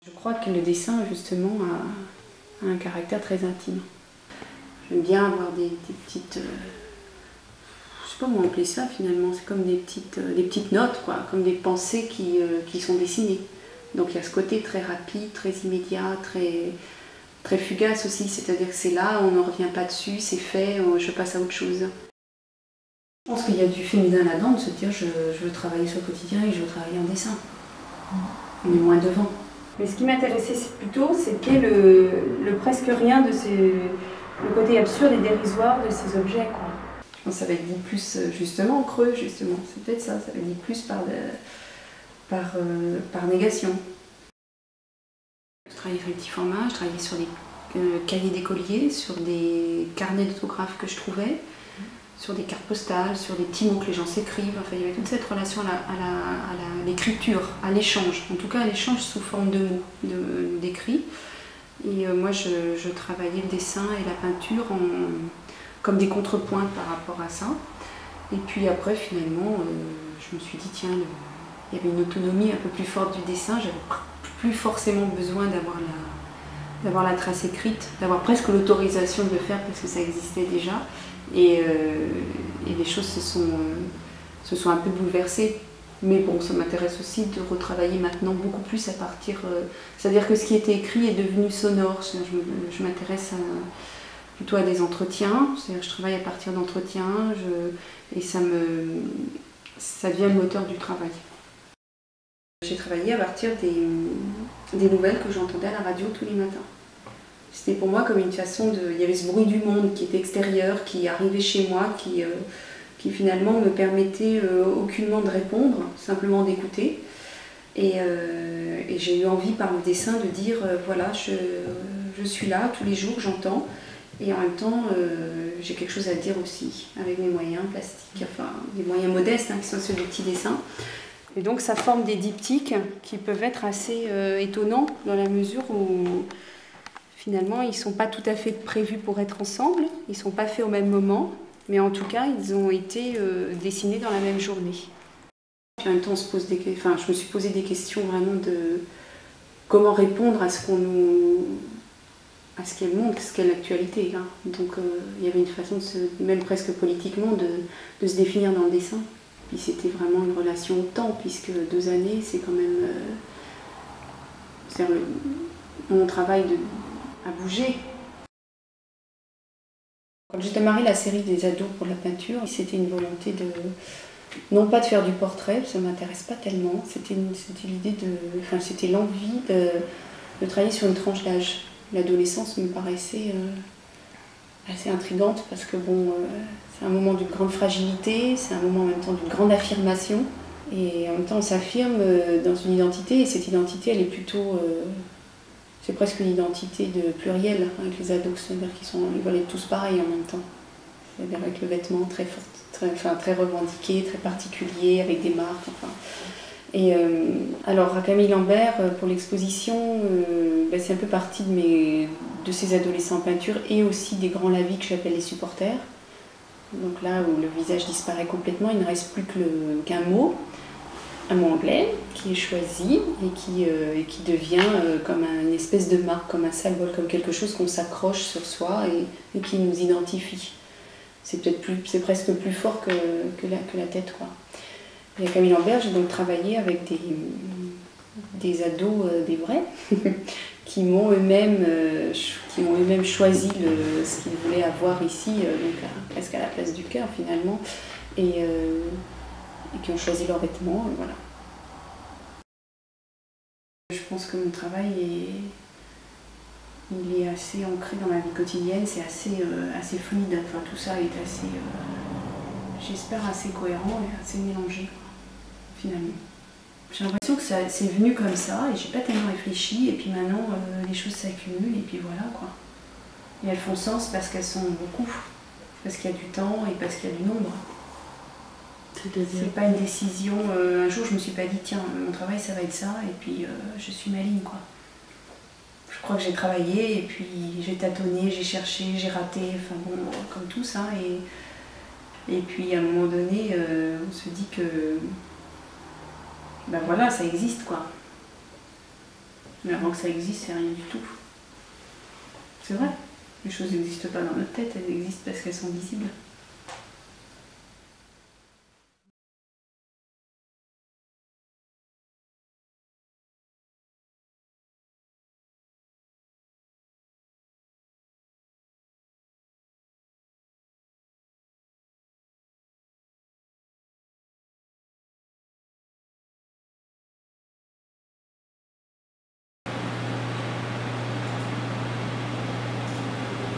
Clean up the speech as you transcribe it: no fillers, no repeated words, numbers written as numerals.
Je crois que le dessin, justement, a un caractère très intime. J'aime bien avoir des petites... je sais pas comment appeler ça finalement, c'est comme des petites notes, quoi, comme des pensées qui sont dessinées. Donc il y a ce côté très rapide, très immédiat, très fugace aussi, c'est-à-dire que c'est là, on ne revient pas dessus, c'est fait, je passe à autre chose. Je pense qu'il y a du féminin là-dedans, de se dire je veux travailler sur le quotidien et je veux travailler en dessin. On est moins devant. Mais ce qui m'intéressait plutôt, c'était le presque rien de le côté absurde et dérisoire de ces objets, quoi. Je pense que ça va être dit plus justement creux, justement. C'est peut-être ça, ça va être dit plus par négation. Je travaillais sur les petits formats, je travaillais sur des cahiers d'écoliers, sur des carnets d'autographes que je trouvais, sur des cartes postales, sur des petits mots que les gens s'écrivent. Enfin, il y avait toute cette relation à l'écriture, à l'échange, en tout cas à l'échange sous forme de mots, d'écrits. Et moi, je travaillais le dessin et la peinture comme des contrepoints par rapport à ça. Et puis après, finalement, je me suis dit, tiens, il y avait une autonomie un peu plus forte du dessin. J'avais plus forcément besoin d'avoir la trace écrite, d'avoir presque l'autorisation de le faire parce que ça existait déjà. Et les choses se sont un peu bouleversées. Mais bon, ça m'intéresse aussi de retravailler maintenant beaucoup plus à partir... c'est-à-dire que ce qui était écrit est devenu sonore. Je m'intéresse plutôt à des entretiens. C'est-à-dire que je travaille à partir d'entretiens et ça devient le moteur du travail. J'ai travaillé à partir des nouvelles que j'entendais à la radio tous les matins. C'était pour moi comme une façon de... Il y avait ce bruit du monde qui était extérieur, qui arrivait chez moi, qui finalement me permettait aucunement de répondre, simplement d'écouter. Et j'ai eu envie par le dessin de dire, voilà, je suis là tous les jours, j'entends. Et en même temps, j'ai quelque chose à dire aussi, avec mes moyens plastiques, enfin des moyens modestes, qui sont ceux des petits dessins. Et donc ça forme des diptyques qui peuvent être assez étonnants dans la mesure où finalement ils ne sont pas tout à fait prévus pour être ensemble, ils ne sont pas faits au même moment, mais en tout cas ils ont été dessinés dans la même journée. Puis en même temps je me suis posé des questions vraiment de comment répondre à ce qu'elle montre, ce qu'est l'actualité. Donc il y avait une façon, même presque politiquement, de se définir dans le dessin. Puis c'était vraiment une relation au temps, puisque 2 années, c'est quand même... mon travail à bouger. Quand j'ai démarré la série des ados pour la peinture, c'était une volonté de... Non pas de faire du portrait, ça ne m'intéresse pas tellement, c'était l'idée de... Enfin, c'était l'envie de travailler sur une tranche d'âge. L'adolescence me paraissait assez intrigante parce que bon, c'est un moment d'une grande fragilité, c'est un moment en même temps d'une grande affirmation. Et en même temps, on s'affirme dans une identité, et cette identité, elle est plutôt... c'est presque une identité de pluriel avec les ados, c'est-à-dire qu'ils veulent être tous pareils en même temps. C'est-à-dire avec le vêtement très fort, très revendiqué, très particulier, avec des marques, enfin... Et alors à Camille Lambert, pour l'exposition, c'est un peu partie de ces adolescents en peinture et aussi des grands lavis que j'appelle les supporters. Donc là où le visage disparaît complètement, il ne reste plus qu'un mot, un mot anglais qui est choisi et qui devient comme une espèce de marque, comme un symbole, comme quelque chose qu'on s'accroche sur soi et qui nous identifie. C'est presque plus fort que la tête, quoi. Et à Camille Lambert, j'ai donc travaillé avec des ados, des vrais, qui ont eux-mêmes choisi ce qu'ils voulaient avoir ici, donc presque à la place du cœur finalement, et qui ont choisi leurs vêtements, voilà. Je pense que mon travail il est assez ancré dans la vie quotidienne, c'est assez fluide, enfin tout ça est assez, j'espère, assez cohérent et assez mélangé. Finalement. J'ai l'impression que c'est venu comme ça et j'ai pas tellement réfléchi et puis maintenant les choses s'accumulent et puis voilà quoi. Et elles font sens parce qu'elles sont beaucoup, parce qu'il y a du temps et parce qu'il y a du nombre. C'est pas une décision, un jour je me suis pas dit tiens mon travail ça va être ça et puis je suis ma ligne quoi. Je crois que j'ai travaillé et puis j'ai tâtonné, j'ai cherché, j'ai raté, enfin bon comme tout ça et puis à un moment donné on se dit que ben voilà, ça existe quoi. Mais avant que ça existe, c'est rien du tout. C'est vrai. Les choses n'existent pas dans notre tête, elles existent parce qu'elles sont visibles.